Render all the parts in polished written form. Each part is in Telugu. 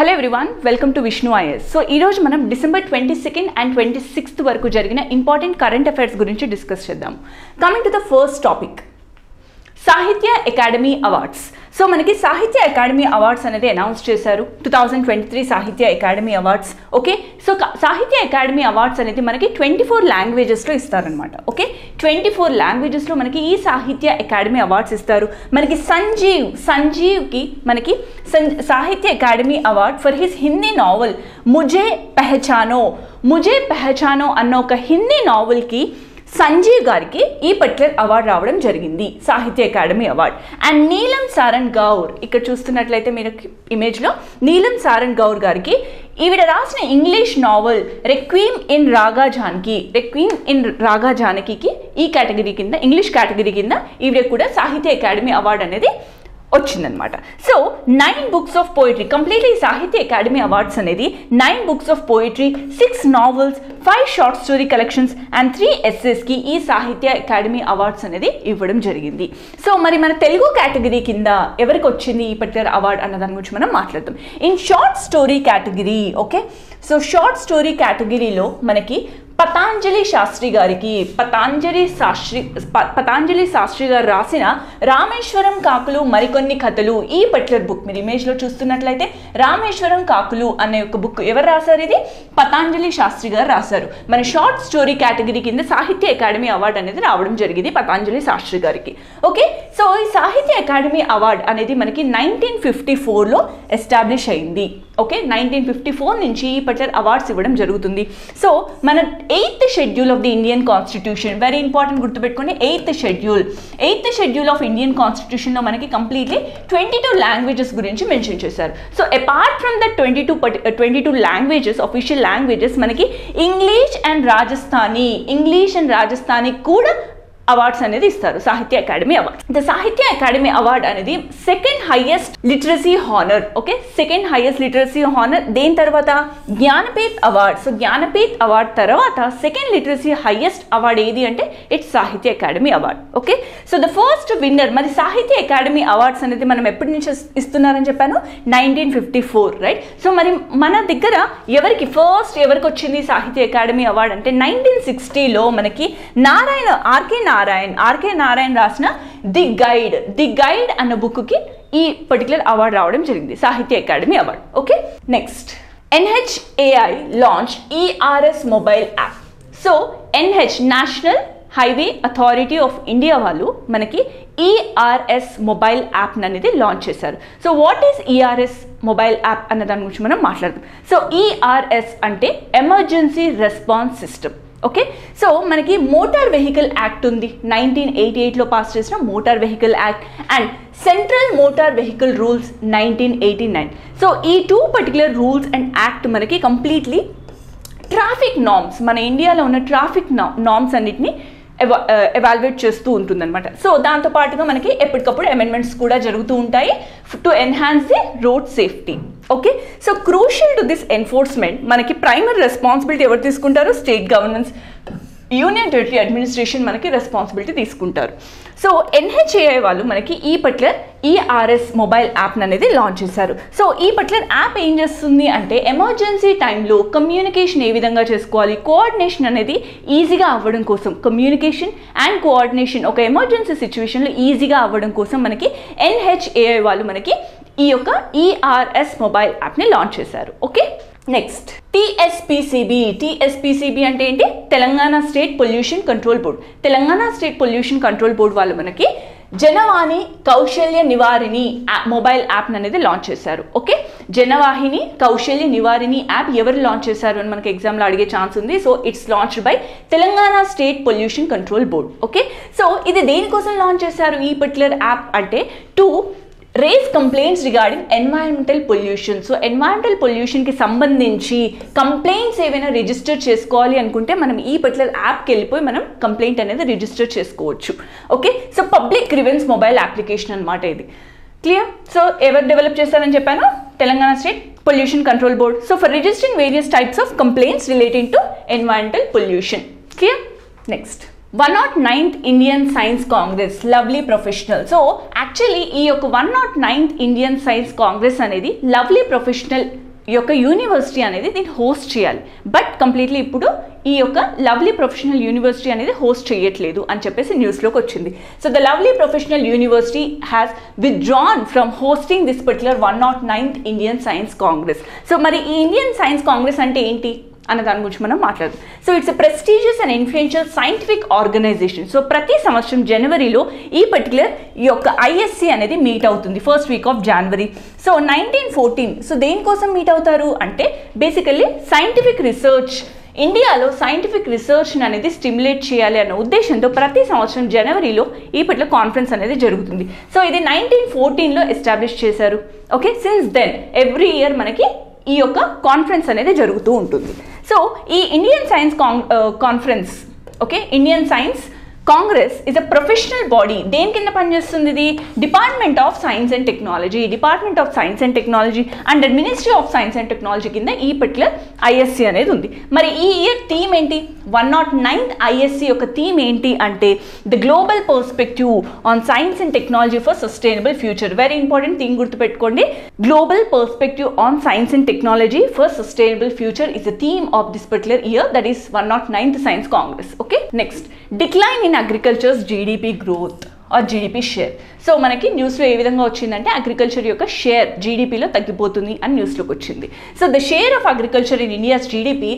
Hello everyone, welcome to Vishnu is. So ఈరోజు మనం డిసెంబర్ 22 అండ్ 26 వరకు జరిగిన ఇంపార్టెంట్ కరెంట్ అఫైర్స్ గురించి డిస్కస్ చేద్దాం. Coming to the first topic, సాహిత్య అకాడమీ అవార్డ్స్. సో మనకి సాహిత్య అకాడమీ అవార్డ్స్ అనేది అనౌన్స్ చేశారు, 2023 సాహిత్య అకాడమీ అవార్డ్స్. ఓకే, సో సాహిత్య అకాడమీ అవార్డ్స్ అనేది మనకి 24 లాంగ్వేజెస్లో ఇస్తారనమాట. ఓకే, 24 లాంగ్వేజెస్లో మనకి ఈ సాహిత్య అకాడమీ అవార్డ్స్ ఇస్తారు. మనకి సంజీవ్కి మనకి Sahitya Akademi award for his Hindi novel Mujhe Pehchano అన్న ఒక హిందీ నావల్కి సంజీవ్ గారికి ఈ పర్టికులర్ అవార్డు రావడం జరిగింది, సాహిత్య అకాడమీ అవార్డ్. అండ్ నీలం సారణ్ గౌర్, ఇక్కడ చూస్తున్నట్లయితే మీరు ఇమేజ్లో నీలం సారణ్ గౌర్ గారికి ఈవిడ రాసిన ఇంగ్లీష్ నావల్ రెక్వీమ్ ఇన్ రాగా జానకి ఈ కేటగిరీ కింద, ఇంగ్లీష్ కేటగిరీ కింద ఈవిడ కూడా సాహిత్య అకాడమీ అవార్డు అనేది వచ్చిందనమాట. So 9 books of poetry, completely సాహిత్య అకాడమీ అవార్డ్స్ అనేది 9 books of poetry, 6 novels, 5 short story collections and 3 essaysకి ఈ సాహిత్య అకాడమీ అవార్డ్స్ అనేది ఇవ్వడం జరిగింది. సో మరి మన తెలుగు కేటగిరీ కింద ఎవరికి వచ్చింది ఈ పర్టికులర్ అవార్డ్ అన్న దాని గురించి మనం మాట్లాడదాం. In short story category, okay, so short story కేటగిరీలో మనకి పతాంజలి శాస్త్రి గారు రాసిన రామేశ్వరం కాకులు మరికొన్ని కథలు, ఈ పర్టికులర్ బుక్ మీరు ఇమేజ్లో చూస్తున్నట్లయితే రామేశ్వరం కాకులు అనే ఒక బుక్ ఎవరు రాశారు? ఇది పతాంజలి శాస్త్రి గారు రాశారు. మన షార్ట్ స్టోరీ కేటగిరీ కింద సాహిత్య అకాడమీ అవార్డు అనేది రావడం జరిగింది పతాంజలి శాస్త్రి గారికి. ఓకే, సో ఈ సాహిత్య అకాడమీ అవార్డు అనేది మనకి 1954లో ఎస్టాబ్లిష్ అయింది. ఓకే, 1954 నుంచి ఈ పర్టికులర్ అవార్డ్స్ ఇవ్వడం జరుగుతుంది. సో మన 8th schedule of the Indian constitution, very important గుర్తుపెట్టుకోండి, 8th షెడ్యూల్ ఆఫ్ ఇండియన్ కాన్స్టిట్యూషన్లో మనకి కంప్లీట్లీ 22 లాంగ్వేజెస్ గురించి మెన్షన్ చేశారు. So apart from the 22 languages, official languages, మనకి ఇంగ్లీష్ అండ్ రాజస్థానీ కూడా అవార్డ్స్ అనేది ఇస్తారు, సాహిత్య అకాడమీ అవార్డ్. ద సాహిత్య అకాడమీ అవార్డ్ అనేది second highest literacy honour. Okay, second highest literacy honour. దేని తర్వాత Jnanpith award. So Jnanpith award తర్వాత సెకండ్ లిటరసీ హైయెస్ట్ అవార్డ్ ఏది అంటే ఇట్స్ సాహిత్య Akademi award. Okay, so the first winner, మరి సాహిత్య అకాడమీ అవార్డ్స్ అనేది మనం ఎప్పటి నుంచి ఇస్తున్నారని చెప్పాను, 1954, రైట్. సో మరి మన దగ్గర ఎవరికి వచ్చింది సాహిత్య అకాడమీ అవార్డ్ అంటే 1960లో మనకి ఆర్కే నారాయణ్ రాసిన ది గైడ్ అన్న బుక్కి ఈ పర్టికులర్ అవార్డు రావడం జరిగింది, సాహిత్య academy award. Okay, next NHAI launch ERS mobile app. So national highway authority of India వాళ్ళు మనకి ERS మొబైల్ యాప్ అనేది లాంచ్ చేశారు. So what is ERS mobile app అన్న దాని గురించి మనం మాట్లాడదాం. సో ERS అంటే emergency response system. Okay, so మనకి మోటార్ వెహికల్ యాక్ట్ ఉంది, 1988లో పాస్ చేసిన motor vehicle act, and central motor vehicle rules 1989. So ఈ 2 పర్టికులర్ రూల్స్ అండ్ యాక్ట్ మనకి కంప్లీట్లీ ట్రాఫిక్ నార్మ్స్, మన ఇండియాలో ఉన్న ట్రాఫిక్ నార్మ్స్ అన్నిటిని ఎవాల్యుయేట్ చేస్తూ ఉంటుందన్నమాట. సో దాంతోపాటుగా మనకి ఎప్పటికప్పుడు అమెండ్మెంట్స్ కూడా జరుగుతూ ఉంటాయి to enhance the road safety. Okay, so crucial to this enforcement మనకి ప్రైమరీ రెస్పాన్సిబిలిటీ ఎవరు తీసుకుంటారు? State governance, union territory administration మనకి రెస్పాన్సిబిలిటీ తీసుకుంటారు. సో NHAI వాళ్ళు మనకి ఈ పర్టికులర్ ERS మొబైల్ యాప్ అనేది లాంచ్ చేశారు. సో ఈ పర్టికులర్ యాప్ ఏం చేస్తుంది అంటే ఎమర్జెన్సీ టైంలో కమ్యూనికేషన్ ఏ విధంగా చేసుకోవాలి, కోఆర్డినేషన్ అనేది ఈజీగా అవ్వడం కోసం, కమ్యూనికేషన్ అండ్ కోఆర్డినేషన్ ఒక ఎమర్జెన్సీ సిచ్యువేషన్లో ఈజీగా అవ్వడం కోసం మనకి NHAI వాళ్ళు మనకి ఈ యొక్క ERS మొబైల్ యాప్ని లాంచ్ చేశారు. ఓకే, నెక్స్ట్ TSPCB అంటే ఏంటి? Telangana state pollution control board. Telangana state pollution control board వాళ్ళు మనకి జనవాహిని కౌశల్య నివారిణి మొబైల్ యాప్ అనేది లాంచ్ చేశారు. ఓకే, జనవాహిని కౌశల్య నివారిణి యాప్ ఎవరు లాంచ్ చేశారు అని మనకి ఎగ్జామ్లో అడిగే ఛాన్స్ ఉంది. So it's launched by Telangana state pollution control board. Okay, so ఇది దేనికోసం లాంచ్ చేశారు ఈ పర్టికులర్ యాప్ అంటే to raise complaints regarding environmental pollution. So environmental పొల్యూషన్కి సంబంధించి కంప్లైంట్స్ ఏవైనా రిజిస్టర్ చేసుకోవాలి అనుకుంటే మనం ఈ పర్టికులర్ యాప్కి వెళ్ళిపోయి మనం కంప్లైంట్ అనేది రిజిస్టర్ చేసుకోవచ్చు. Okay, so public grievance mobile application అనమాట ఇది. క్లియర్? సో ఎవరు డెవలప్ చేస్తారని చెప్పాను? Telangana state pollution control board. So for registering various types of complaints relating to environmental pollution. Clear? Next 109th Indian Science Congress lovely professional. So actually ఈ యొక్క 109th ఇండియన్ సైన్స్ కాంగ్రెస్ అనేది లవ్లీ ప్రొఫెషనల్ ఈ యొక్క యూనివర్సిటీ అనేది దీన్ని హోస్ట్ చేయాలి. బట్ కంప్లీట్లీ ఇప్పుడు ఈ యొక్క లవ్లీ ప్రొఫెషనల్ యూనివర్సిటీ అనేది హోస్ట్ చేయట్లేదు అని చెప్పేసి న్యూస్లోకి వచ్చింది. So the lovely professional university has withdrawn from hosting this particular 109th Indian Science Congress. So మరి ఈ ఇండియన్ సైన్స్ కాంగ్రెస్ అంటే ఏంటి అన్న దాని గురించి మనం మాట్లాడదాం. So it's a prestigious and influential scientific organization. సో ప్రతి సంవత్సరం జనవరిలో ఈ పర్టికులర్ ఈ యొక్క ఐఎస్సి అనేది మీట్ అవుతుంది, first week of January. So 1914 so దేనికోసం మీట్ అవుతారు అంటే బేసికల్లీ సైంటిఫిక్ రీసెర్చ్, ఇండియాలో సైంటిఫిక్ రీసెర్చ్ అనేది స్టిమ్యులేట్ చేయాలి అన్న ఉద్దేశంతో ప్రతి సంవత్సరం జనవరిలో ఈ పర్టికులర్ కాన్ఫరెన్స్ అనేది జరుగుతుంది. సో ఇది 1914లో ఎస్టాబ్లిష్ చేశారు. Okay, since then every year మనకి ఈ యొక్క కాన్ఫరెన్స్ అనేది జరుగుతూ ఉంటుంది. సో ఈ Indian Science Conference, okay, Indian Science Congress is a professional body. దేని కింద పనిచేస్తుంది? ఇది Department of Science and Technology, Department of Science and Technology under Ministry of Science and Technology కింద ఈ పర్టికులర్ ఐఎస్సి అనేది ఉంది. మరి ఈ ఇయర్ థీమ్ ఏంటి? 109th ఐఎస్సి యొక్క థీమ్ ఏంటి అంటే the global perspective on science and technology for sustainable future. Very important thing గుర్తుపెట్టుకోండి, global perspective on science and technology for sustainable future is the theme of this particular year, that is 109th science congress. Okay, next decline in agriculture's GDP growth or GDP share. So మనకి న్యూస్లో ఏ విధంగా వచ్చిందంటే అగ్రికల్చర్ యొక్క షేర్ జీడిపిలో తగ్గిపోతుంది అని న్యూస్లోకి వచ్చింది. So the share of agriculture in India's GDP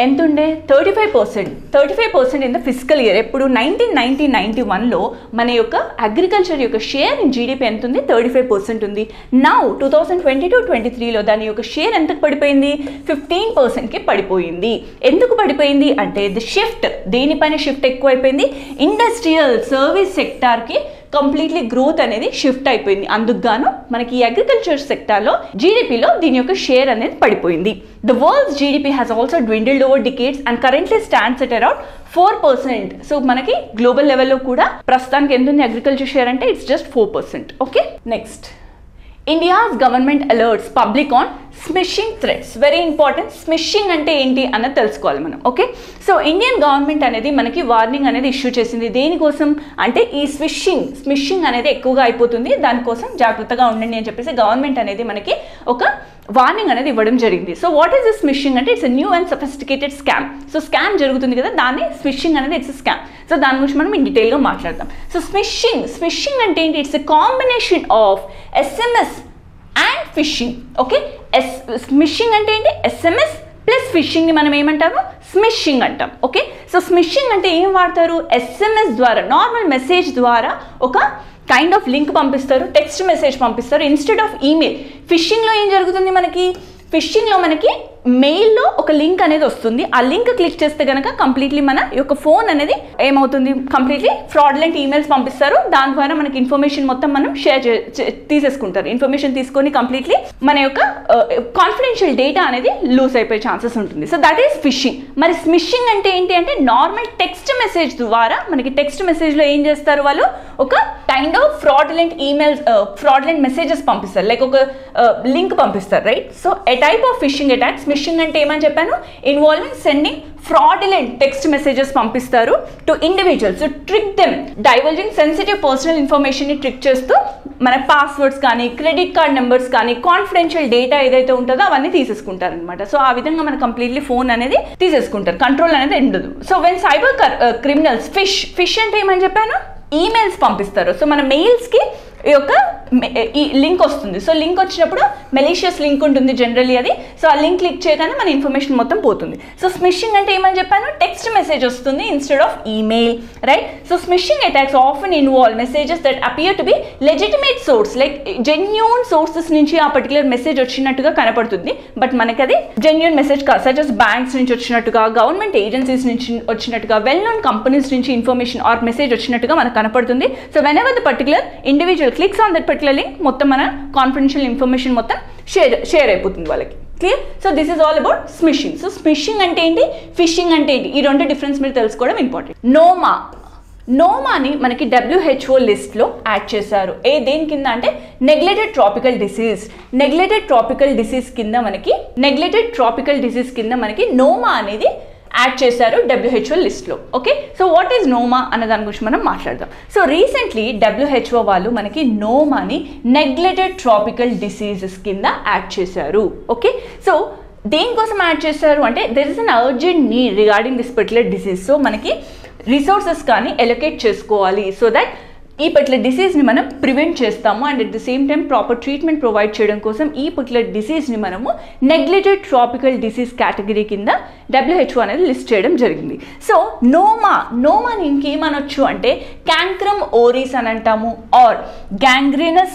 ఎంత ఉండే? 35% ఇన్ ద ఫిజికల్ ఇయర్. ఎప్పుడు 1990-91లో మన యొక్క అగ్రికల్చర్ యొక్క షేర్ ఇన్ జీడిపి ఎంత ఉంది? 35% ఉంది. నౌ 2022-23లో దాని యొక్క షేర్ ఎంతకు పడిపోయింది? 15%కి పడిపోయింది. ఎందుకు పడిపోయింది అంటే ద షిఫ్ట్, దేనిపైన షిఫ్ట్ ఎక్కువ అయిపోయింది? ఇండస్ట్రియల్ సర్వీస్ సెక్టార్కి కంప్లీట్లీ గ్రోత్ అనేది షిఫ్ట్ అయిపోయింది. అందుకు గాను మనకి ఈ అగ్రికల్చర్ సెక్టార్లో జీడిపిలో దీని యొక్క షేర్ అనేది పడిపోయింది. The world's GDP has also dwindled over decades and currently stands at around 4%. So మనకి గ్లోబల్ లెవెల్లో కూడా ప్రస్తుతానికి ఎంత ఉంది అగ్రికల్చర్ షేర్ అంటే it's just 4%. Okay, next India's government alerts public on smishing threats. Very important, smishing అంటే ఏంటి అన్నది తెలుసుకోవాలి మనం. ఓకే, సో ఇండియన్ గవర్నమెంట్ అనేది మనకి వార్నింగ్ అనేది ఇష్యూ చేసింది. దేనికోసం అంటే ఈ స్మిషింగ్ అనేది ఎక్కువగా అయిపోతుంది, దానికోసం జాగ్రత్తగా ఉండండి అని చెప్పేసి గవర్నమెంట్ అనేది మనకి ఒక వార్నింగ్ అనేది ఇవ్వడం జరిగింది. సో వాట్ ఈస్ ద స్మిషింగ్ అంటే it's a new and sophisticated scam. So scam జరుగుతుంది కదా, దాన్ని స్మిషింగ్ అనేది ఇట్స్ స్కామ్. సో దాని గురించి మనం ఇన్ డీటెయిల్గా మాట్లాడతాం. సో స్మిషింగ్ అంటే ఏంటి? It's a combination of SMS and phishing. Okay, smishing అంటే ఏంటి? ఎస్ఎంఎస్ ప్లస్ ఫిషింగ్ని మనం ఏమంటాము? స్మిషింగ్ అంటాం. ఓకే, సో స్మిషింగ్ అంటే ఏం వాడతారు? ఎస్ఎంఎస్ ద్వారా, నార్మల్ మెసేజ్ ద్వారా ఒక కైండ్ ఆఫ్ లింక్ పంపిస్తారు, టెక్స్ట్ మెసేజ్ పంపిస్తారు ఇన్స్టెడ్ ఆఫ్ ఈమెయిల్. ఫిషింగ్లో ఏం జరుగుతుంది మనకి? ఫిషింగ్లో మనకి మెయిల్లో ఒక లింక్ అనేది వస్తుంది. ఆ లింక్ క్లిక్ చేస్తే కనుక కంప్లీట్లీ మన యొక్క ఫోన్ అనేది ఏమవుతుంది? కంప్లీట్లీ ఫ్రాడ్లెంట్ ఈమెయిల్స్ పంపిస్తారు. దాని ద్వారా మనకి ఇన్ఫర్మేషన్ మొత్తం మనం షేర్ తీసేసుకుంటారు. ఇన్ఫర్మేషన్ తీసుకొని కంప్లీట్లీ మన యొక్క కాన్ఫిడెన్షియల్ డేటా అనేది లూజ్ అయిపోయే ఛాన్సెస్ ఉంటుంది. So that is fishing. మరి స్మిషింగ్ అంటే ఏంటి అంటే నార్మల్ టెక్స్ట్ మెసేజ్ ద్వారా మనకి టెక్స్ట్ మెసేజ్లో ఏం చేస్తారు వాళ్ళు? ఒక kind of fraudulent emails, fraudulent messages పంపిస్తారు, లైక్ ఒక లింక్ పంపిస్తారు, right? So a type of phishing attacks. Smishing అంటే ఏమని చెప్పాను? Involving sending fraudulent text messages పంపిస్తారు to individuals, trick them, diverging sensitive personal ఇన్ఫర్మేషన్ని ట్రిక్ చేస్తూ మన పాస్వర్డ్స్ కానీ క్రెడిట్ కార్డ్ నెంబర్స్ కానీ కాన్ఫిడెన్షియల్ డేటా ఏదైతే ఉంటుందో అవన్నీ తీసేసుకుంటారు అనమాట. సో ఆ విధంగా మన కంప్లీట్లీ ఫోన్ అనేది తీసేసుకుంటారు, కంట్రోల్ అనేది ఉండదు. So when cyber criminals fish అంటే ఏమని చెప్పాను? ఈమెయిల్స్ పంపిస్తారు. సో మన మెయిల్స్కి ఈ యొక్క ఈ లింక్ వస్తుంది. సో లింక్ వచ్చినప్పుడు మెలీషియస్ లింక్ ఉంటుంది జనరల్లీ అది. సో ఆ లింక్ క్లిక్ చేయగానే మన ఇన్ఫర్మేషన్ మొత్తం పోతుంది. సో స్మిషింగ్ అంటే ఏమని చెప్పాను? టెక్స్ట్ మెసేజ్ వస్తుంది instead of email, right? So smishing attacks often involve messages that appear to be legitimate source, like genuine sources నుంచి ఆ పర్టికులర్ మెసేజ్ వచ్చినట్టుగా కనపడుతుంది. బట్ మనకి అది జెన్యూన్ మెసేజ్ కాదు. సచ్ as బ్యాంక్స్ నుంచి వచ్చినట్టుగా, గవర్నమెంట్ ఏజెన్సీస్ నుంచి వచ్చినట్టుగా, వెల్ నోన్ కంపెనీస్ నుంచి ఇన్ఫర్మేషన్ ఆర్ మెసేజ్ వచ్చినట్టుగా మనకు కనపడుతుంది. So whenever the particular individual clicks on that particular link, మొత్తం మన కాన్ఫిడెన్షియల్ ఇన్ఫర్మేషన్ మొత్తం షేర్ అయిపోతుంది వాళ్ళకి. Clear? So this is all about smishing. So smishing అంటే ఏంటి, ఫిషింగ్ అంటే ఏంటి, ఈ రెండు డిఫరెన్స్ మీరు తెలుసుకోవడం ఇంపార్టెంట్. నోమాని మనకి WHO లిస్ట్లో యాడ్ చేశారు. దేని కింద అంటే neglected tropical disease. Neglected tropical disease కింద మనకి నోమా అనేది యాడ్ చేశారు WHO లిస్ట్లో. ఓకే, సో వాట్ ఈజ్ నోమా అన్న దాని గురించి మనం మాట్లాడదాం. సో రీసెంట్లీ WHO వాళ్ళు మనకి నోమాని నెగ్లెక్టెడ్ ట్రాపికల్ డిసీజెస్ కింద యాడ్ చేశారు. ఓకే, సో దేనికోసం యాడ్ చేశారు అంటే there is an urgent need regarding this particular disease. So మనకి రిసోర్సెస్ కానీ ఎలొకేట్ చేసుకోవాలి సో దట్ ఈ పర్టికులర్ డిసీజ్ని మనం ప్రివెంట్ చేస్తాము and at the same time proper treatment provide చేయడం కోసం ఈ పర్టికులర్ డిసీజ్ని మనము నెగ్లెక్టెడ్ ట్రాపికల్ డిసీజ్ కేటగిరీ కింద WHO అనేది లిస్ట్ చేయడం జరిగింది. సో నోమాని ఇంకేమనొచ్చు అంటే క్యాంక్రమ్ ఓరిస్ అని అంటాము ఆర్ గ్యాంగ్రీనస్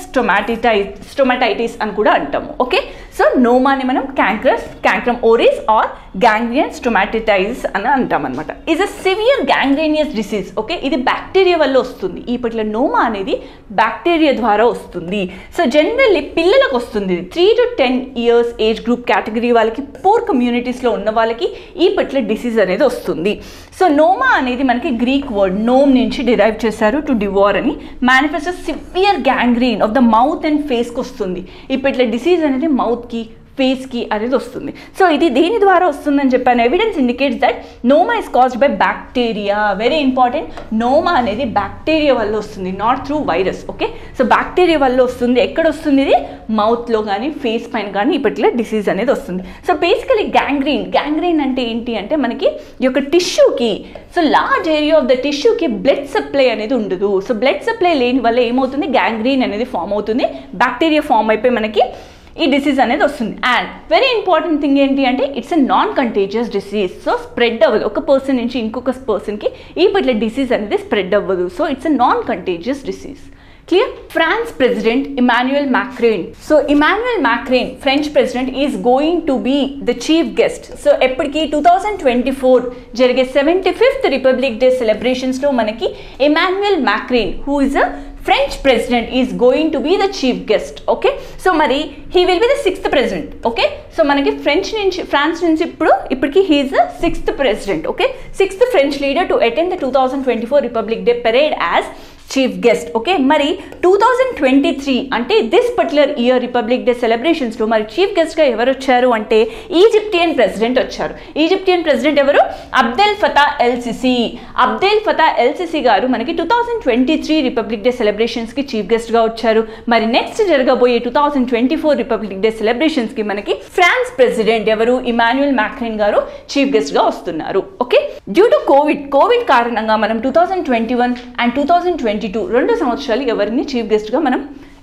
స్టొమాటైటిస్ అని కూడా అంటాము. ఓకే, సో నోమాని మనం క్యాంక్రమ్ ఓరిస్ ఆర్ గ్యాంగ్రీనస్ స్టొమాటైటిస్ అని అంటాం అనమాట. Is a severe gangrenous disease. Okay, ఇది బ్యాక్టీరియా వల్ల వస్తుంది. ఈ పర్టికులర్ నోమా అనేది బ్యాక్టీరియా ద్వారా వస్తుంది. సో జనరల్లీ పిల్లలకు వస్తుంది. 3 to 10 years age group category వాళ్ళకి, పూర్ కమ్యూనిటీస్లో ఉన్న వాళ్ళకి ఈ పర్టికులర్ డిసీజ్ అనేది వస్తుంది. సో నోమా అనేది మనకి గ్రీక్ వర్డ్ నోమ్ నుంచి డిరైవ్ చేశారు టు డివోర్ అని. Manifest severe gangrene of the mouth and ఫేస్కి వస్తుంది. ఈ పర్టికులర్ డిసీజ్ అనేది మౌత్కి ఫేస్కి అనేది వస్తుంది. సో ఇది దేని ద్వారా వస్తుందని చెప్పాను. Evidence indicates that noma is caused by bacteria. Very important, noma అనేది బ్యాక్టీరియా వల్ల వస్తుంది, not through virus. Okay, so bacteria వల్ల వస్తుంది. ఎక్కడ వస్తుంది? ఇది మౌత్లో కానీ ఫేస్ పైన కానీ ఈ పర్టికులర్ డిసీజ్ అనేది వస్తుంది. సో బేసికలీ గ్యాంగ్రీన్ అంటే ఏంటి అంటే మనకి ఈ యొక్క టిష్యూకి, so large area of the టిష్యూకి బ్లడ్ సప్లై అనేది ఉండదు. సో బ్లడ్ సప్లై లేని వల్ల ఏమవుతుంది? గ్యాంగ్రీన్ అనేది ఫామ్ అవుతుంది. బ్యాక్టీరియా ఫామ్ అయిపోయి మనకి ఈ డిసీజ్ అనేది వస్తుంది. అండ్ వెరీ ఇంపార్టెంట్ థింగ్ ఏంటి అంటే it's a non contagious disease. So spread అవ్వదు. ఒక పర్సన్ నుంచి ఇంకొక పర్సన్కి ఈ పర్టికులర్ డిసీజ్ అనేది స్ప్రెడ్ అవ్వదు. So it's a non contagious disease. Clear? France president Emmanuel Macron. So Emmanuel Macron French president is going to be the chief guest. So ఎప్పటికీ 2024 జరిగే 75th రిపబ్లిక్ డే సెలబ్రేషన్స్లో మనకి Emmanuel Macron who is a French president is going to be the chief guest. Okay, so మరి he will be the 6th president. Okay, so మనకి ఫ్రాన్స్ నుంచి ఇప్పటికి he is the 6th president. Okay, 6th French leader to attend the 2024 Republic Day parade as chief guest. Okay, మరి 2023 అంటే this particular year Republic Day సెలబ్రేషన్స్లో మరి చీఫ్ గెస్ట్గా ఎవరు వచ్చారు అంటే ఈజిప్టియన్ ప్రెసిడెంట్ వచ్చారు. ఈజిప్టియన్ ప్రెసిడెంట్ ఎవరు? అబ్దెల్ ఫతా ఎల్ సిసి గారు మనకి 2023 రిపబ్లిక్ డే సెలబ్రేషన్స్కి చీఫ్ గెస్ట్గా వచ్చారు. మరి నెక్స్ట్ జరగబోయే 2024 రిపబ్లిక్ డే సెలబ్రేషన్స్కి మనకి ఫ్రాన్స్ ప్రెసిడెంట్ ఎవరు? ఇమాన్యుయల్ మ్యాక్రాన్ గారు చీఫ్ గెస్ట్గా వస్తున్నారు. ఓకే, డ్యూ టు కోవిడ్ కారణంగా మనం 2021 అండ్ 2022 2 సంవత్సరాలు ఎవరిని చీఫ్ గెస్ట్గా మనం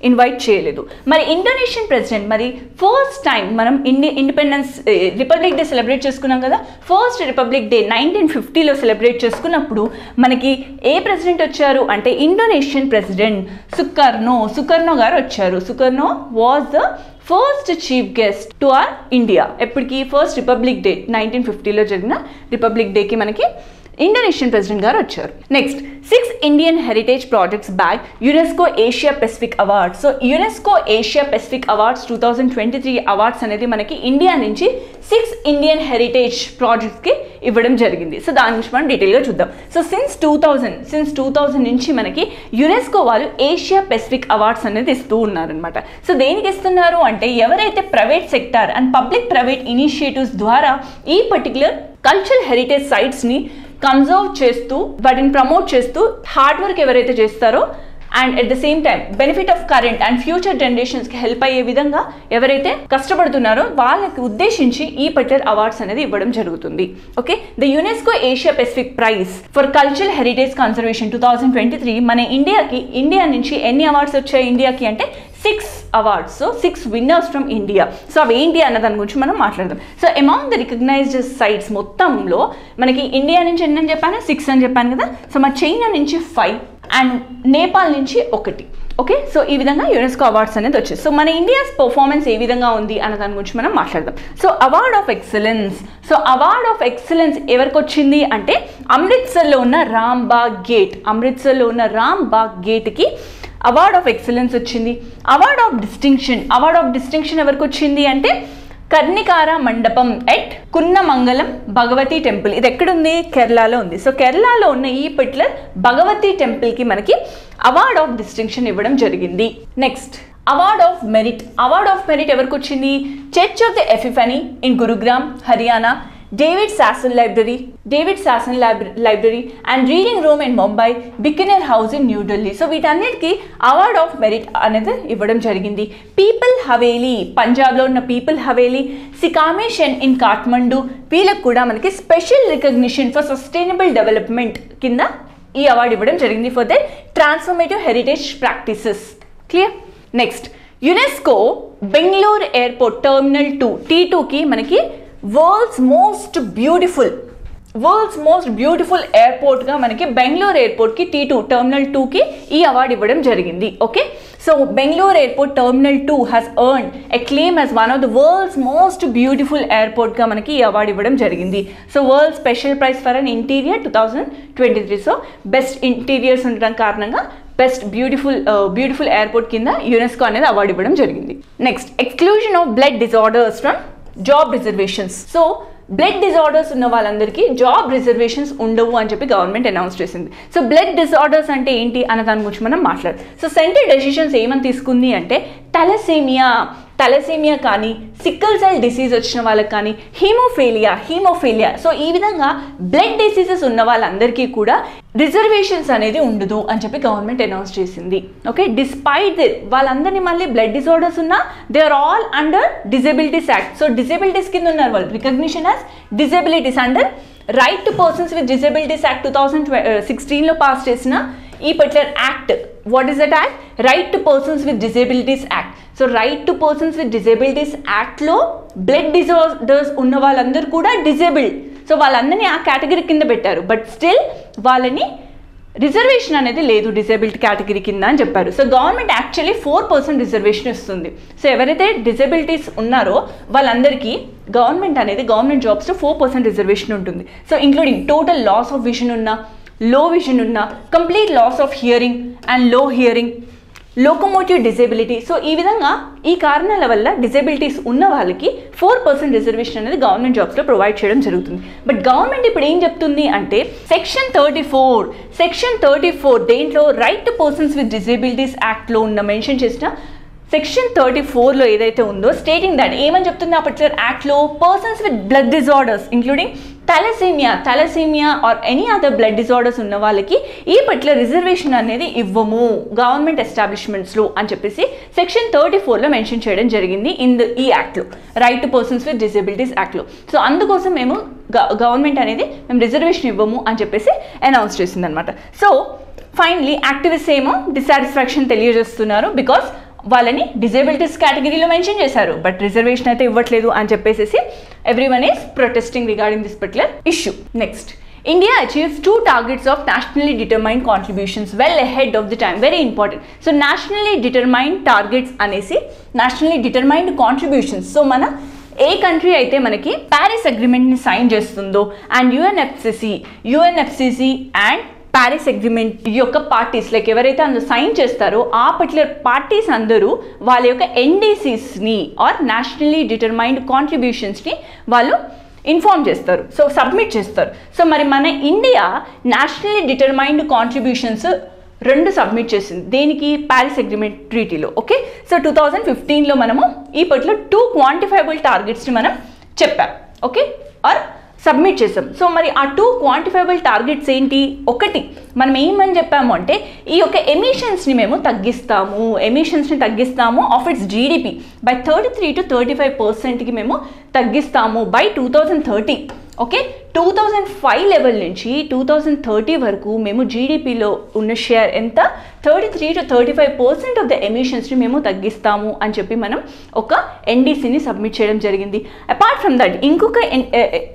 ఇన్వైట్ చేయలేదు. మరి ఇండోనేషియన్ ప్రెసిడెంట్ మరి ఫస్ట్ టైం మనం ఇండిపెండెన్స్ రిపబ్లిక్ డే సెలబ్రేట్ చేసుకున్నాం కదా. ఫస్ట్ రిపబ్లిక్ డే 1950లో సెలబ్రేట్ చేసుకున్నప్పుడు మనకి ఏ ప్రెసిడెంట్ వచ్చారు అంటే ఇండోనేషియన్ ప్రెసిడెంట్ సుకర్నో గారు వచ్చారు. సుకర్నో was the first chief guest to our India. ఎప్పటికీ ఫస్ట్ రిపబ్లిక్ డే 1950లో జరిగిన రిపబ్లిక్ డేకి మనకి ఇండోనేషియన్ ప్రెసిడెంట్ గారు వచ్చారు. Next 6 Indian heritage projects bag UNESCO Asia Pacific awards. So UNESCO Asia Pacific awards 2023 awards అనేది మనకి ఇండియా నుంచి 6 ఇండియన్ హెరిటేజ్ ప్రాజెక్ట్స్కి ఇవ్వడం జరిగింది. సో దాని గురించి మనం డీటెయిల్గా చూద్దాం. సో సిన్స్ 2000 నుంచి మనకి యునెస్కో వాళ్ళు ఏషియా పెసిఫిక్ అవార్డ్స్ అనేది ఇస్తూ ఉన్నారనమాట. సో దేనికి ఇస్తున్నారు అంటే ఎవరైతే private sector and public private initiatives ద్వారా ఈ పర్టికులర్ కల్చరల్ హెరిటేజ్ సైట్స్ని కన్జర్వ్ చేస్తూ వాటిని ప్రమోట్ చేస్తూ హార్డ్ వర్క్ ఎవరైతే చేస్తారో and at the same time benefit of current and future జనరేషన్స్కి హెల్ప్ అయ్యే విధంగా ఎవరైతే కష్టపడుతున్నారో వాళ్ళకి ఉద్దేశించి ఈ పర్టికులర్ అవార్డ్స్ అనేది ఇవ్వడం జరుగుతుంది. Okay, the UNESCO Asia Pacific prize for cultural heritage conservation 2023 మన ఇండియా నుంచి ఎన్ని అవార్డ్స్ వచ్చాయి ఇండియాకి అంటే 6 awards. So 6 winners from India. So అవి ఏంటి అన్న దాని గురించి మనం మాట్లాడదాం. So among the recognized sites మొత్తంలో మనకి ఇండియా నుంచి ఎన్ని అని చెప్పాను? 6 అని చెప్పాను కదా. సో మన చైనా నుంచి 5 అండ్ నేపాల్ నుంచి 1. ఓకే, సో ఈ విధంగా యునెస్కో అవార్డ్స్ అనేది వచ్చేది. సో మన ఇండియాస్ పర్ఫార్మెన్స్ ఏ విధంగా ఉంది అన్న దాని గురించి మనం మాట్లాడదాం. So award of excellence. So award of excellence ఎవరికి వచ్చింది అంటే అమృత్సర్లో ఉన్న రామ్ బాగ్ గేట్కి అవార్డ్ ఆఫ్ ఎక్సలెన్స్ వచ్చింది. అవార్డ్ ఆఫ్ డిస్టింక్షన్ ఎవరికి వచ్చింది అంటే కర్ణికార మండపం ఎట్ కున్నమంగళం భగవతి టెంపుల్. ఇది ఎక్కడుంది? కేరళలో ఉంది. సో కేరళలో ఉన్న ఈ పర్టికులర్ భగవతి టెంపుల్కి మనకి అవార్డ్ ఆఫ్ డిస్టింక్షన్ ఇవ్వడం జరిగింది. నెక్స్ట్ అవార్డ్ ఆఫ్ మెరిట్ ఎవరికి వచ్చింది? Church of the Epiphany in Gurugram Haryana David Sassoon Library and Reading Room in Mumbai, Bikaner House in New Delhi. So వీటన్నిటికి అవార్డ్ ఆఫ్ మెరిట్ అనేది ఇవ్వడం జరిగింది. పీపుల్ హవేలీ, పంజాబ్లో ఉన్న పీపుల్ హవేలీ, సికామేషన్ ఇన్ కాఠ్మండు, వీళ్ళకి కూడా మనకి special recognition for sustainable development కింద ఈ అవార్డు ఇవ్వడం జరిగింది for the transformative heritage practices. Clear? Next, UNESCO Bengaluru airport terminal 2 T2కి మనకి వరల్డ్స్ మోస్ట్ బ్యూటిఫుల్ ఎయిర్పోర్ట్గా మనకి బెంగళూరు ఎయిర్పోర్ట్కి T2 టర్మినల్ 2కి ఈ అవార్డు ఇవ్వడం జరిగింది. Okay, so Bengaluru airport terminal 2 has earned a claim as one of the world's most beautiful ఎయిర్పోర్ట్గా మనకి ఈ అవార్డు ఇవ్వడం జరిగింది. So world special prize for an interior 2023. So best interiors ఉండడం కారణంగా బెస్ట్ బ్యూటిఫుల్ ఎయిర్పోర్ట్ కింద యునెస్కో అనేది అవార్డు ఇవ్వడం జరిగింది. Next, exclusion of blood disorders from job reservations. So blood disorders ఉన్న వాళ్ళందరికీ జాబ్ రిజర్వేషన్స్ ఉండవు అని చెప్పి గవర్నమెంట్ అనౌన్స్ చేసింది. సో బ్లడ్ డిజార్డర్స్ అంటే ఏంటి అన్న దాని గురించి మనం మాట్లాడాలి. సో సెంట్రల్ డెసిషన్స్ ఏమని తీసుకుంది అంటే థాలసీమియా కానీ, సిక్కల్ సెల్ డిసీజ్ వచ్చిన వాళ్ళకి కానీ, హీమోఫీలియా సో ఈ విధంగా బ్లడ్ డిసీజెస్ ఉన్న వాళ్ళందరికీ కూడా రిజర్వేషన్స్ అనేది ఉండదు అని చెప్పి గవర్నమెంట్ అనౌన్స్ చేసింది. ఓకే, డిస్పైట్ వాళ్ళందరినీ మళ్ళీ బ్లడ్ డిజార్డర్స్ ఉన్నా they are all under disabilities act. So disabilities కింద ఉన్నారు వాళ్ళు, recognition as disabilities under right to persons with disabilities act 2016లో పాస్ చేసిన ఈ particular act. What is that act? Right to persons with disabilities act. So right to persons with disabilities యాక్ట్లో బ్లడ్ డిజార్డర్స్ ఉన్న వాళ్ళందరూ కూడా డిజేబుల్డ్. సో వాళ్ళందరినీ ఆ కేటగిరీ కింద పెట్టారు, బట్ స్టిల్ వాళ్ళని రిజర్వేషన్ అనేది లేదు డిజేబిలిటీ కేటగిరీ కింద అని చెప్పారు. సో గవర్నమెంట్ యాక్చువల్లీ 4% రిజర్వేషన్ ఇస్తుంది. సో ఎవరైతే డిజబిలిటీస్ ఉన్నారో వాళ్ళందరికీ గవర్నమెంట్ జాబ్స్లో 4% రిజర్వేషన్ ఉంటుంది. So including total loss of vision ఉన్న, లో విజన్ ఉన్న, complete loss of hearing and low hearing, locomotive disability. So ఈ విధంగా ఈ కారణాల వల్ల డిజేబిలిటీస్ ఉన్న వాళ్ళకి 4% రిజర్వేషన్ అనేది గవర్నమెంట్ జాబ్స్లో ప్రొవైడ్ చేయడం జరుగుతుంది. బట్ గవర్నమెంట్ ఇప్పుడు ఏం చెప్తుంది అంటే సెక్షన్ 34 దేంట్లో right to persons with disabilities యాక్ట్లో ఉన్న మెన్షన్ చేసిన సెక్షన్ 34లో ఏదైతే ఉందో స్టేటింగ్ దట్ ఏమని చెప్తుంది ఆ పర్టికులర్ యాక్ట్లో, persons with blood disorders including thalassemia or any other blood disorders ఉన్న వాళ్ళకి ఈ పర్టికులర్ రిజర్వేషన్ అనేది ఇవ్వము గవర్నమెంట్ ఎస్టాబ్లిష్మెంట్స్లో అని చెప్పేసి సెక్షన్ 34లో మెన్షన్ చేయడం జరిగింది ఈ యాక్ట్లో, right to persons with disabilities యాక్ట్లో. సో అందుకోసం మేము గవర్నమెంట్ అనేది మేము రిజర్వేషన్ ఇవ్వము అని చెప్పేసి అనౌన్స్ చేసింది అనమాట. సో ఫైనలీ యాక్టివిస్ట్ ఏమో డిసాటిస్ఫాక్షన్ తెలియజేస్తున్నారు బికాస్ వాళ్ళని డిజేబిలిటీస్ కేటగిరీలో మెన్షన్ చేశారు, బట్ రిజర్వేషన్ అయితే ఇవ్వట్లేదు అని చెప్పేసి everyone is protesting regarding this particular issue. Next, India achieves 2 targets of nationally determined contributions well ahead of the time. Very important. So nationally determined targets anesi nationally determined contributions. So mana A country అయితే మనకి ప్యారిస్ అగ్రిమెంట్ని సైన్ చేస్తుందో and UNFCCC and Paris agreement యొక్క పార్టీస్ లైక్ ఎవరైతే అందులో సైన్ చేస్తారో ఆ పర్టికులర్ పార్టీస్ అందరూ వాళ్ళ యొక్క ఎన్డీసీస్ని ఆర్ నేషనల్లీ డిటర్మైన్డ్ కాంట్రిబ్యూషన్స్ని వాళ్ళు ఇన్ఫార్మ్ చేస్తారు, సో సబ్మిట్ చేస్తారు. సో మరి మన India nationally determined contributions 2 submit చేసింది దేనికి? ప్యారిస్ అగ్రిమెంట్ ట్రీటీలో. ఓకే, సో 2015లో మనము ఈ పర్టికులర్ 2 క్వాంటిఫైబుల్ టార్గెట్స్ని మనం చెప్పాం. ఓకే, ఆర్ సబ్మిట్ చేసాం. సో మరి ఆ 2 క్వాంటిఫైబుల్ టార్గెట్స్ ఏంటి? ఒకటి మనం ఏమని చెప్పాము అంటే ఈ యొక్క ఎమిషన్స్ని మేము తగ్గిస్తాము of it's GDP by 33 to 35%కి మేము తగ్గిస్తాము బై 2030. ఓకే, 2005 లెవెల్ నుంచి 2030 వరకు మేము జీడిపిలో ఉన్న షేర్ ఎంత? 33 to 35% ఆఫ్ ద ఎమిషన్స్ని మేము తగ్గిస్తాము అని చెప్పి మనం ఒక ఎన్డీసీని సబ్మిట్ చేయడం జరిగింది. అపార్ట్ ఫ్రమ్ దట్ ఇంకొక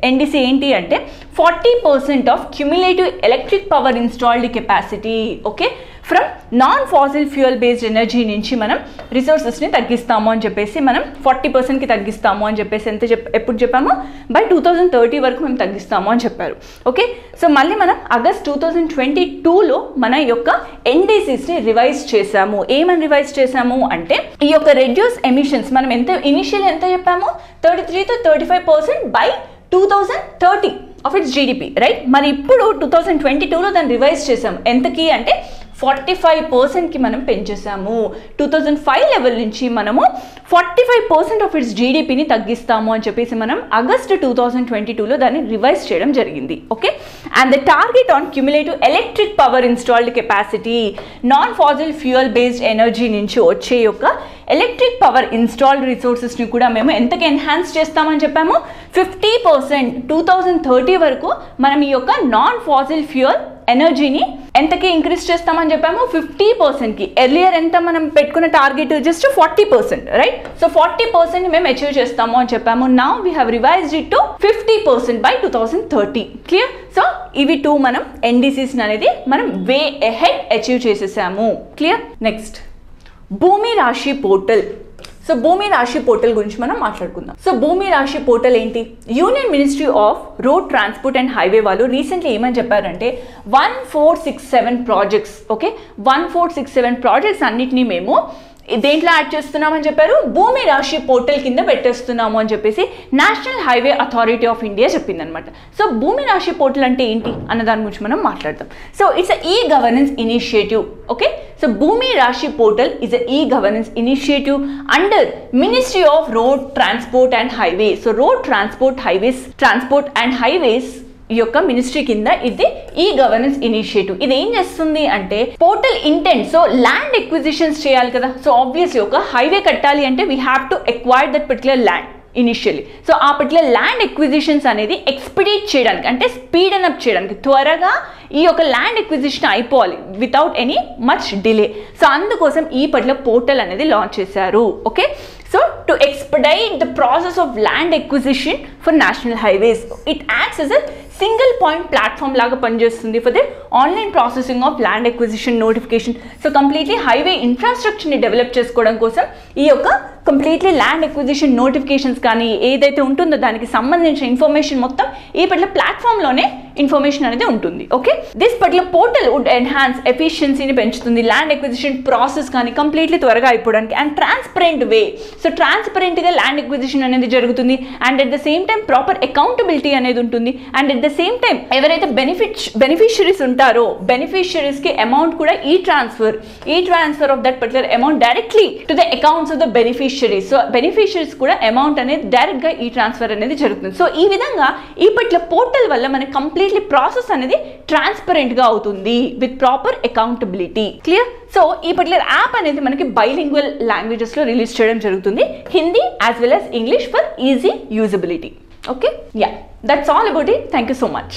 ఎన్డీసీ ఏంటి అంటే 40% of cumulative electric power installed capacity. Okay, from non fossil fuel based energy నుంచి మనం రిసోర్సెస్ని తగ్గిస్తాము అని చెప్పేసి మనం 40%కి తగ్గిస్తాము అని చెప్పేసి ఎప్పుడు చెప్పాము? బై 2030 వరకు మేము తగ్గిస్తాము అని చెప్పారు. ఓకే, సో మళ్ళీ మనం ఆగస్ట్ 2022లో మన యొక్క ఎన్డీసీస్ని రివైజ్ చేసాము. ఏమని రివైజ్ చేసాము అంటే ఈ యొక్క రెడ్యూస్ ఎమిషన్స్ మనం ఇనిషియల్ ఎంత చెప్పాము? 33 to 35% by 2030 of it's GDP, right? మరి ఇప్పుడు 2022లో దాన్ని రివైజ్ చేసాం ఎంతకి అంటే 45%కి మనం పెంచేసాము. 2005 లెవెల్ నుంచి మనము 45% ఆఫ్ ఇట్స్ జీడిపిని తగ్గిస్తాము అని చెప్పేసి మనం ఆగస్ట్ 2022లో దాన్ని రివైజ్ చేయడం జరిగింది. Okay, and the target on cumulative electric power installed capacity, non fossil fuel based energy నుంచి వచ్చే యొక్క ఎలక్ట్రిక్ పవర్ ఇన్స్టాల్డ్ రిసోర్సెస్ని కూడా మేము ఎంతకి ఎన్హాన్స్ చేస్తామని చెప్పాము, 50%. 2030 వరకు మనం ఈ యొక్క నాన్ ఫాసిల్ ఫ్యూయల్ ఎనర్జీని ఎంతకి ఇంక్రీజ్ చేస్తామని చెప్పాము, 50%కి. ఎర్లియర్ ఎంత మనం పెట్టుకున్న టార్గెట్ జస్ట్ 40%, రైట్? సో 40% మేము అచీవ్ చేస్తాము అని చెప్పాము. Now we have revised it to 50% by 2030. Clear? So ఇవి 2 మనం NDCs అనేది మనం వే అహెడ్ అచీవ్ చేసేసాము. క్లియర్? నెక్స్ట్, భూమి రాశి పోర్టల్. సో భూమి రాశి పోర్టల్ గురించి మనం మాట్లాడుకుందాం. సో భూమి రాశి పోర్టల్ ఏంటి? Union ministry of road transport and highway వాళ్ళు రీసెంట్లీ ఏమని చెప్పారంటే 1467 ప్రాజెక్ట్స్, ఓకే, 1467 ప్రాజెక్ట్స్ అన్నిటినీ మేము దేంట్లో యాడ్ చేస్తున్నామని చెప్పారు, భూమి రాశి పోర్టల్ కింద పెట్టేస్తున్నాము అని చెప్పేసి national highway authority of India చెప్పింది అనమాట. సో భూమి రాశి పోర్టల్ అంటే ఏంటి అన్న దాని గురించి మనం మాట్లాడతాం. So it's a e governance initiative. Okay, so భూమి రాశి portal is a e governance initiative under Ministry of road transport and highway. So road transport and highways ఈ యొక్క మినిస్ట్రీ కింద ఇది ఈ గవర్నెన్స్ ఇనిషియేటివ్. ఇది ఏం చేస్తుంది అంటే portal intent, so land acquisitions చేయాలి కదా. సో ఆబ్వియస్లీ ఒక హైవే కట్టాలి అంటే we have to acquire that particular land initially. So ఆ పర్టికులర్ ల్యాండ్ ఎక్విజిషన్స్ అనేది ఎక్స్పెడిట్ చేయడానికి, అంటే స్పీడ్ అప్ చేయడానికి, త్వరగా ఈ యొక్క ల్యాండ్ ఎక్విజిషన్ అయిపోవాలి without any much delay. So అందుకోసం ఈ పర్టికులర్ పోర్టల్ అనేది లాంచ్ చేశారు. Okay, so to expedite the process of land acquisition for national highways, it acts as a single point platform లాగా పనిచేస్తుంది for the online processing of land acquisition notification. So completely highway ఇన్ఫ్రాస్ట్రక్చర్ని డెవలప్ చేసుకోవడం కోసం ఈ యొక్క కంప్లీట్లీ ల్యాండ్ ఎక్విజిషన్ నోటిఫికేషన్స్ కానీ ఏదైతే ఉంటుందో దానికి సంబంధించిన ఇన్ఫర్మేషన్ మొత్తం ఈ పర్టికులర్ ప్లాట్ఫామ్లోనే ఇన్ఫర్మేషన్ అనేది ఉంటుంది. Okay, this particular portal would enhance ఎఫిషియన్సీని పెంచుతుంది, ల్యాండ్ ఎక్విజిషన్ ప్రాసెస్ కానీ కంప్లీట్లీ త్వరగా అయిపోవడానికి, అండ్ ట్రాన్స్పరెంట్ వే. సో ట్రాన్స్పరెంట్గా ల్యాండ్ ఎక్విజిషన్ అనేది జరుగుతుంది, and at the same time proper accountability అనేది ఉంటుంది, and at the same time ఎవరైతే బెనిఫిషరీస్ ఉంటారో బెనిఫిషరీస్కి అమౌంట్ కూడా ఈ transfer of that particular amount directly to the accounts of the beneficiaries. So beneficiaries కూడా అమౌంట్ అనేది డైరెక్ట్గా ఈ ట్రాన్స్ఫర్ అనేది జరుగుతుంది. సో ఈ విధంగా ఈ పర్టికులర్ పోర్టల్ వల్ల మనకి కంప్లీట్లీ ప్రాసెస్ అనేది ట్రాన్స్పరెంట్గా అవుతుంది with proper accountability. Clear? So ఈ పర్టికులర్ యాప్ అనేది మనకి బైలింగ్వల్ లాంగ్వేజెస్లో రిలీజ్ చేయడం జరుగుతుంది, Hindi as well as English for easy usability. Okay, yeah, that's all about it. Thank you so much.